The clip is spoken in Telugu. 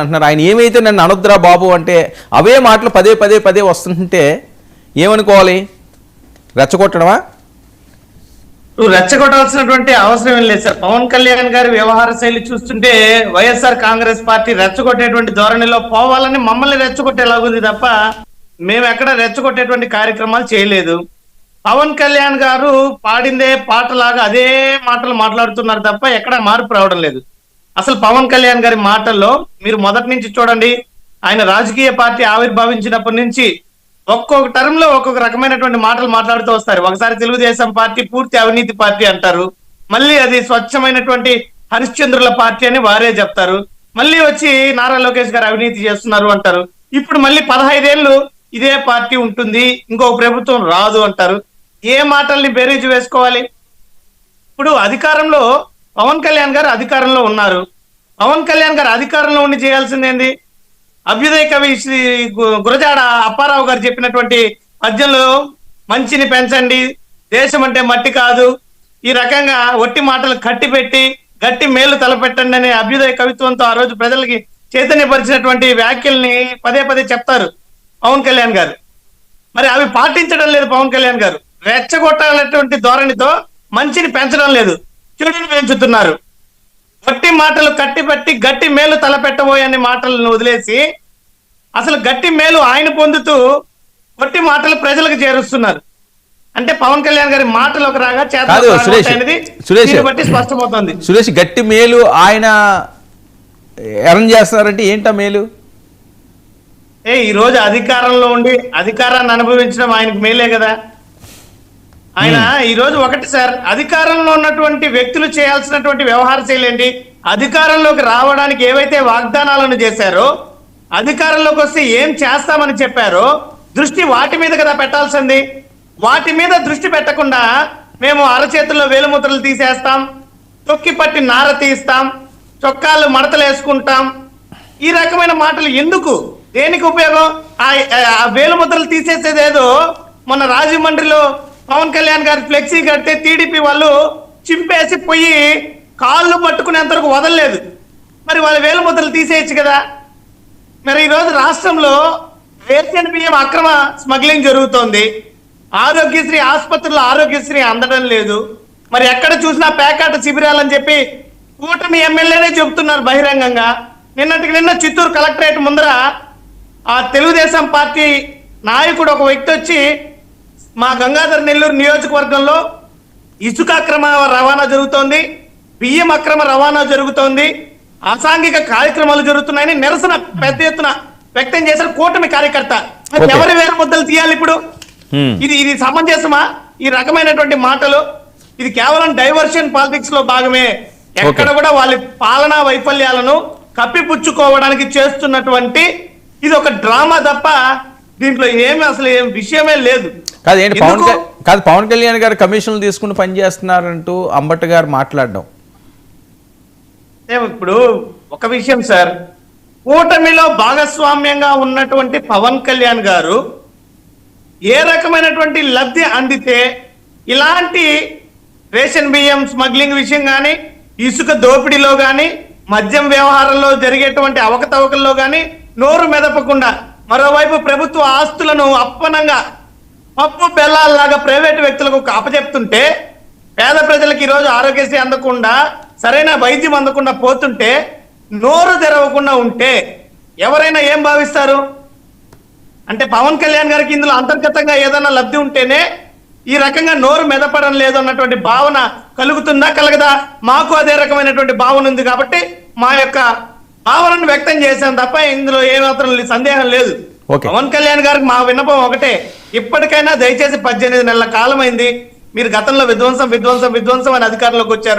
అంటున్నారు. ఆయన ఏమైతే నన్ను అనొద్దురా బాబు అంటే అవే మాటలు పదే పదే పదే వస్తుంటే ఏమనుకోవాలి? రెచ్చగొట్టడమా? రెచ్చగొట్టాల్సినటువంటి అవసరం ఏం లేదు సార్. పవన్ కళ్యాణ్ గారి వ్యవహార శైలి చూస్తుంటే వైఎస్ఆర్ కాంగ్రెస్ పార్టీ రెచ్చగొట్టేటువంటి ధోరణిలో పోవాలని మమ్మల్ని రెచ్చగొట్టేలాగుంది తప్ప మేము ఎక్కడ రెచ్చగొట్టేటువంటి కార్యక్రమాలు చేయలేదు. పవన్ కళ్యాణ్ గారు పాడిందే పాటలాగా అదే మాటలు మాట్లాడుతున్నారు తప్ప ఎక్కడ మార్పు రావడం లేదు. అసలు పవన్ కళ్యాణ్ గారి మాటల్లో మీరు మొదటి నుంచి చూడండి, ఆయన రాజకీయ పార్టీ ఆవిర్భావించినప్పటి నుంచి ఒక్కొక్క టర్మ్ లో ఒక్కొక్క రకమైనటువంటి మాటలు మాట్లాడుతూ వస్తారు. ఒకసారి తెలుగుదేశం పార్టీ పూర్తి అవినీతి పార్టీ అంటారు, మళ్ళీ అది స్వచ్ఛమైనటువంటి హరిశ్చంద్రుల పార్టీ అని వారే చెప్తారు, మళ్ళీ వచ్చి నారా లోకేష్ గారు అవినీతి చేస్తున్నారు అంటారు. ఇప్పుడు మళ్ళీ 15 ఏళ్ళు ఇదే పార్టీ ఉంటుంది, ఇంకొక ప్రభుత్వం రాదు అంటారు. ఏ మాటల్ని బేరీజు వేసుకోవాలి? ఇప్పుడు అధికారంలో పవన్ కళ్యాణ్ గారు అధికారంలో ఉన్నారు. పవన్ కళ్యాణ్ గారు అధికారంలో ఉండి చేయాల్సిందేంది? అభ్యుదయ కవి శ్రీ గురజాడ అప్పారావు గారు చెప్పినటువంటి పద్యంలో మంచిని పెంచండి, దేశం అంటే మట్టి కాదు, ఈ రకంగా ఒట్టి మాటలు కట్టి పెట్టి గట్టి మేలు తలపెట్టండి అనే అభ్యుదయ కవిత్వంతో ఆ రోజు ప్రజలకి చైతన్యపరిచినటువంటి వ్యాఖ్యల్ని పదే పదే చెప్తారు పవన్ కళ్యాణ్ గారు. మరి అవి పాటించడం లేదు పవన్ కళ్యాణ్ గారు. రెచ్చగొట్టాలనేటువంటి ధోరణితో మంచిని పెంచడం లేదు, చెడుని పెంచుతున్నారు. గట్టి మాటలు కట్టిపెట్టి గట్టి మేలు తలపెట్టబోయే మాటలను వదిలేసి అసలు గట్టి మేలు ఆయన పొందుతూ గట్టి మాటలు ప్రజలకు చేరుస్తున్నారు. అంటే పవన్ కళ్యాణ్ గారి మాటలోకి రాగా చేత బట్టి స్పష్టమవుతుంది. సురేష్, గట్టి మేలు ఆయన ఎర్న్ చేస్తున్నారంటే ఏంటా మేలు? ఈ రోజు అధికారంలో ఉండి అధికారాన్ని అనుభవించడం ఆయనకు మేలే కదా. ఆయన ఈ రోజు ఒకటి సార్, అధికారంలో ఉన్నటువంటి వ్యక్తులు చేయాల్సినటువంటి వ్యవహార శైలి ఏంటి? అధికారంలోకి రావడానికి ఏవైతే వాగ్దానాలను చేశారో, అధికారంలోకి వస్తే ఏం చేస్తామని చెప్పారో దృష్టి వాటి మీద కదా పెట్టాల్సింది. వాటి మీద దృష్టి పెట్టకుండా మేము అరచేతుల్లో వేలుముద్రలు తీసేస్తాం, తొక్కి పట్టి నార తీస్తాం, చొక్కాలు మడతలు వేసుకుంటాం, ఈ రకమైన మాటలు ఎందుకు? దేనికి ఉపయోగం? ఆ వేలుముద్రలు తీసేసేదేదో మొన్న రాజమండ్రిలో పవన్ కళ్యాణ్ గారు ఫ్లెక్సీ కడితే టీడీపీ వాళ్ళు చింపేసి పోయి కాళ్ళు పట్టుకునేంతవరకు వదలలేదు. మరి వాళ్ళ వేలుముద్రలు తీసేయచ్చు కదా. మరి ఈరోజు రాష్ట్రంలో రేషన్ బియ్యం అక్రమ స్మగ్లింగ్ జరుగుతోంది. ఆరోగ్యశ్రీ ఆసుపత్రుల్లో ఆరోగ్యశ్రీ అందడం లేదు. మరి ఎక్కడ చూసినా పేకాట శిబిరాలని చెప్పి కూటమి ఎమ్మెల్యేనే చెబుతున్నారు బహిరంగంగా. నిన్నటికి నిన్న చిత్తూరు కలెక్టరేట్ ముందర ఆ తెలుగుదేశం పార్టీ నాయకుడు ఒక వ్యక్తి వచ్చి మా గంగాధర్ నెల్లూరు నియోజకవర్గంలో ఇసుక అక్రమ రవాణా జరుగుతోంది, బియ్యం అక్రమ రవాణా జరుగుతోంది, అసాంఘిక కార్యక్రమాలు జరుగుతున్నాయని నిరసన పెద్ద ఎత్తున వ్యక్తం చేశారు కూటమి కార్యకర్త. ఎవరి వేరు ముద్దలు తీయాలి ఇప్పుడు? ఇది సమంజసమా? ఈ రకమైనటువంటి మాటలు ఇది కేవలం డైవర్షన్ పాలిటిక్స్ లో భాగమే. ఎక్కడ కూడా వాళ్ళ పాలనా వైఫల్యాలను కప్పిపుచ్చుకోవడానికి చేస్తున్నటువంటి ఇది ఒక డ్రామా తప్ప దీంట్లో ఏమి అసలు ఏం విషయమే లేదు. పవన్ కళ్యాణ్ గారు కమిషన్లు తీసుకుని పనిచేస్తున్నారంటూ అంబట్ గారు మాట్లాడడం. ఇప్పుడు ఒక విషయం సార్, కూటమిలో భాగస్వామ్యంగా ఉన్నటువంటి పవన్ కళ్యాణ్ గారు ఏ రకమైనటువంటి లబ్ధి అందితే ఇలాంటి రేషన్ బియ్యం స్మగ్లింగ్ విషయం కానీ, ఇసుక దోపిడీలో కానీ, మద్యం వ్యవహారంలో జరిగేటువంటి అవకతవకల్లో కానీ నోరు మెదపకుండా మరోవైపు ప్రభుత్వ ఆస్తులను అప్పనంగా పప్పు బెల్లాల్లాగా ప్రైవేటు వ్యక్తులకు అప్పచెప్తుంటే, పేద ప్రజలకు ఈరోజు ఆరోగ్యశ్రీ అందకుండా సరైన వైద్యం అందకుండా పోతుంటే నోరు తెరవకుండా ఉంటే ఎవరైనా ఏం భావిస్తారు? అంటే పవన్ కళ్యాణ్ గారికి ఇందులో అంతర్గతంగా ఏదైనా లబ్ధి ఉంటేనే ఈ రకంగా నోరు మెదపడం లేదు అన్నటువంటి భావన కలుగుతుందా, కలగదా? మాకు అదే రకమైనటువంటి భావన ఉంది కాబట్టి మా యొక్క భావనను వ్యక్తం చేశాం తప్ప ఇందులో ఏమాత్రం సందేహం లేదు. పవన్ కళ్యాణ్ గారికి మా విన్నపం ఒకటే, ఇప్పటికైనా దయచేసి 18 నెలల కాలం అయింది, మీరు గతంలో విధ్వంసం అని అధికారంలోకి వచ్చారు.